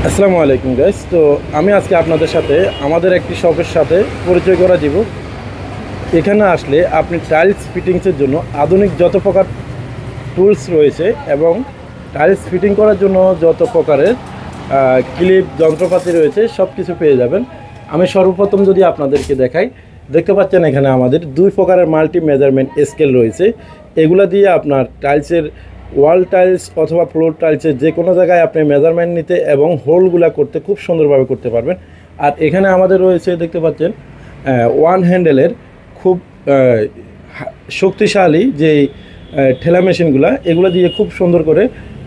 আসসালামু আলাইকুম গাইস। তো আমি আজকে আপনাদের সাথে আমাদের একটি শপের সাথে পরিচয় করা দিব। এখানে আসলে আপনি টাইলস ফিটিংসের জন্য আধুনিক যত প্রকার টুলস রয়েছে এবং টাইলস ফিটিং করার জন্য যত প্রকারের ক্লিপ যন্ত্রপাতি রয়েছে সব কিছু পেয়ে যাবেন। আমি সর্বপ্রথম যদি আপনাদেরকে দেখাই, দেখতে পাচ্ছেন এখানে আমাদের দুই প্রকারের মাল্টি মেজারমেন্ট স্কেল রয়েছে। এগুলা দিয়ে আপনার টাইলসের ওয়াল টাইলস অথবা ফ্লোর টাইলসের যে কোনো জায়গায় আপনি মেজারমেন্ট নিতে এবং হোলগুলা করতে খুব সুন্দরভাবে করতে পারবেন। আর এখানে আমাদের রয়েছে দেখতে পাচ্ছেন ওয়ান হ্যান্ডেলের খুব শক্তিশালী যে ঠেলা মেশিনগুলা, এগুলো দিয়ে খুব সুন্দর করে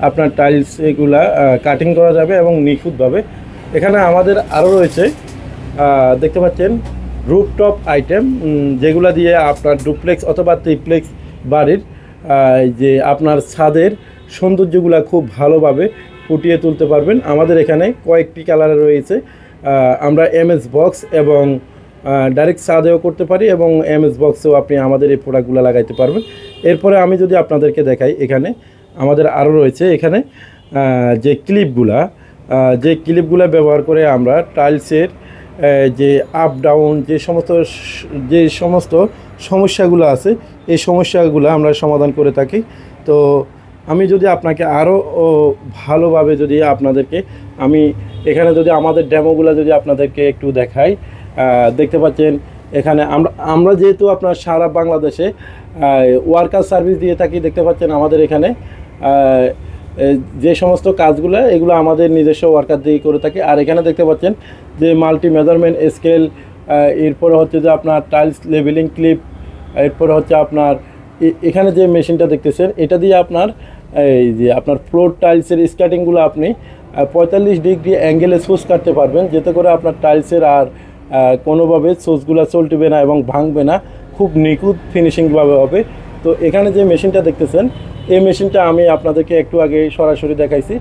আপনার টাইলস এগুলা কাটিং করা যাবে এবং নিখুঁতভাবে। এখানে আমাদের আরও রয়েছে দেখতে পাচ্ছেন রুফটপ আইটেম, যেগুলো দিয়ে আপনার ডুপ্লেক্স অথবা ট্রিপ্লেক্স বাড়ির যে আপনার ছাদের সৌন্দর্যগুলো খুব ভালোভাবে ফুটিয়ে তুলতে পারবেন। আমাদের এখানে কয়েকটি কালারে রয়েছে। আমরা এমএস বক্স এবং ডাইরেক্ট ছাদেও করতে পারি এবং এমএস বক্সেও আপনি আমাদের এই প্রোডাক্টগুলো লাগাইতে পারবেন। এরপরে আমি যদি আপনাদেরকে দেখাই, এখানে আমাদের আরও রয়েছে এখানে যে ক্লিপগুলা ব্যবহার করে আমরা টাইলসের যে আপ ডাউন যে সমস্ত সমস্যাগুলো আছে এই সমস্যাগুলো আমরা সমাধান করে থাকি। তো আমি যদি আপনাকে আরও ভালোভাবে যদি আপনাদেরকে আমি এখানে যদি আমাদের ডেমোগুলো যদি আপনাদেরকে একটু দেখাই, দেখতে পাচ্ছেন এখানে আমরা যেহেতু আপনার সারা বাংলাদেশে ওয়ার্কার সার্ভিস দিয়ে থাকি। দেখতে পাচ্ছেন আমাদের এখানে যে সমস্ত কাজগুলো এগুলো আমাদের নিজস্ব ওয়ার্কার দিয়ে করে থাকি। আর এখানে দেখতে পাচ্ছেন যে মাল্টি মেজারমেন্ট স্কেল, এরপরে হচ্ছে যে আপনার টাইলস লেভেলিং ক্লিপ, এরপরে হচ্ছে আপনার এখানে যে মেশিনটা দেখতেছেন এটা দিয়ে আপনার এই যে আপনার ফ্লোর টাইলসের স্কার্টিংগুলো আপনি 45 ডিগ্রি অ্যাঙ্গেলে সোজ কাটতে পারবেন, যাতে করে আপনার টাইলসের আর কোনোভাবে সোজগুলো চলবে না এবং ভাঙবে না, খুব নিখুঁত ফিনিশিংভাবে হবে। তো এখানে যে মেশিনটা দেখতেছেন এই মেশিনটা আমি আপনাদেরকে একটু আগে সরাসরি দেখাইছি।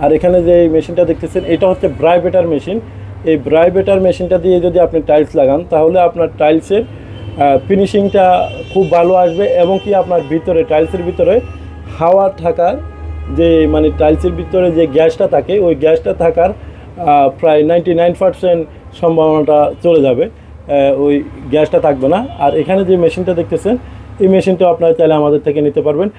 আর এখানে যে মেশিনটা দেখতেছেন এটা হচ্ছে ব্রাইবেটার মেশিন। এই ব্রাইবেটার মেশিনটা দিয়ে যদি আপনি টাইলস লাগান তাহলে আপনার টাইলসের ফিনিশিংটা খুব ভালো আসবে এবং কি আপনার ভিতরে টাইলসের ভিতরে হাওয়া থাকার যে মানে টাইলসের ভিতরে যে গ্যাসটা থাকে ওই গ্যাসটা থাকার প্রায় 99% সম্ভাবনাটা চলে যাবে, ওই গ্যাসটা থাকবে না। আর এখানে যে মেশিনটা দেখতেছেন এই মেশিনটা আপনারা চাইলে আমাদের থেকে নিতে পারবেন।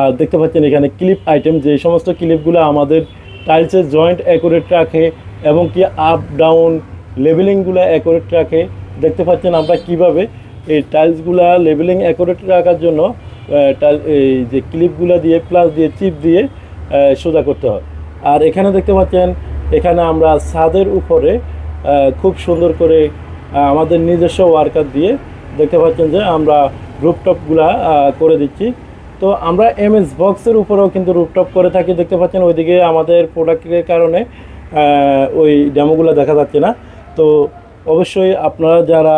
আর দেখতে পাচ্ছেন এখানে ক্লিপ আইটেম, যে সমস্ত ক্লিপগুলো আমাদের টাইলসের জয়েন্ট অ্যাকুরেট রাখে এবং কি আপ ডাউন লেভেলিংগুলো অ্যাকুরেট রাখে। দেখতে পাচ্ছেন আমরা কিভাবে এই টাইলসগুলো লেভেলিং অ্যাকুরেট রাখার জন্য এই যে ক্লিপগুলো দিয়ে প্লাস দিয়ে চিপ দিয়ে সোজা করতে হয়। আর এখানে দেখতে পাচ্ছেন এখানে আমরা ছাদের উপরে খুব সুন্দর করে আমাদের নিজস্ব ওয়ার্কার দিয়ে দেখতে পাচ্ছেন যে আমরা রুফটপগুলা করে দিচ্ছি। তো আমরা এমএস বক্সের উপরেও কিন্তু রুফটপ করে থাকি। দেখতে পাচ্ছেন ওইদিকে আমাদের প্রোডাক্টের কারণে ওই ডেমোগুলো দেখা যাচ্ছে না। তো অবশ্যই আপনারা যারা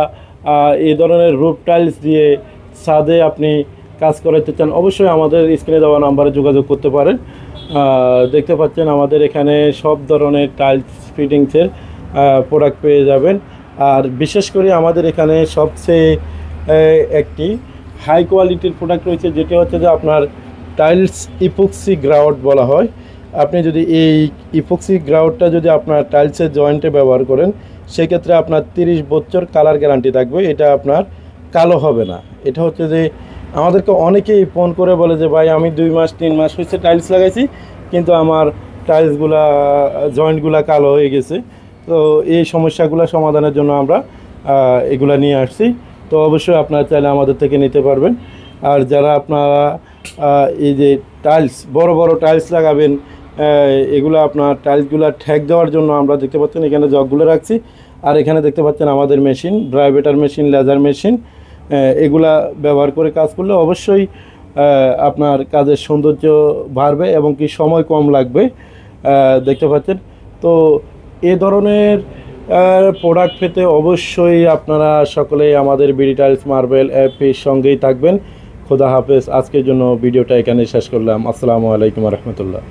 এই ধরনের রুফ টাইলস দিয়ে ছাদে আপনি কাজ করাতে চান অবশ্যই আমাদের স্ক্রিনে দেওয়া নাম্বারে যোগাযোগ করতে পারেন। দেখতে পাচ্ছেন আমাদের এখানে সব ধরনের টাইলস ফিটিংসের প্রোডাক্ট পেয়ে যাবেন। আর বিশেষ করে আমাদের এখানে সবচেয়ে একটি হাই কোয়ালিটির প্রোডাক্ট রয়েছে, যেটি হচ্ছে যে আপনার টাইলস ইপক্সি গ্রাউট বলা হয়। আপনি যদি এই ইপক্সি গ্রাউটটা যদি আপনার টাইলসের জয়েন্টে ব্যবহার করেন সেক্ষেত্রে আপনার 30 বছর কালার গ্যারান্টি থাকবে, এটা আপনার কালো হবে না। এটা হচ্ছে যে আমাদেরকে অনেকেই ফোন করে বলে যে ভাই আমি 2 মাস 3 মাস হয়েছে টাইলস লাগাইছি কিন্তু আমার টাইলসগুলা জয়েন্টগুলা কালো হয়ে গেছে। তো এই সমস্যাগুলো সমাধানের জন্য আমরা এগুলা নিয়ে আসছি। তো অবশ্যই আপনারা চাইলে আমাদের থেকে নিতে পারবেন। আর যারা আপনারা এই যে টাইলস বড় বড় টাইলস লাগাবেন, এগুলো আপনার টাইলসগুলো ঠেক দেওয়ার জন্য আমরা দেখতে পাচ্ছেন এখানে জগগুলো রাখছি। আর এখানে দেখতে পাচ্ছেন আমাদের মেশিন ব্রাইবেটার মেশিন, লেজার মেশিন, এগুলা ব্যবহার করে কাজ করলে অবশ্যই আপনার কাজের সৌন্দর্য বাড়বে এবং কি সময় কম লাগবে। দেখতে পাচ্ছেন তো এ ধরনের প্রোডাক্ট পেতে অবশ্যই আপনারা সকলেই আমাদের বিডি টাইলস মার্বেল অ্যাপের সঙ্গেই থাকবেন। খোদা হাফেজ। আজকের জন্য ভিডিওটা এখানে শেষ করলাম। আসসালামু আলাইকুম রহমতুল্লাহ।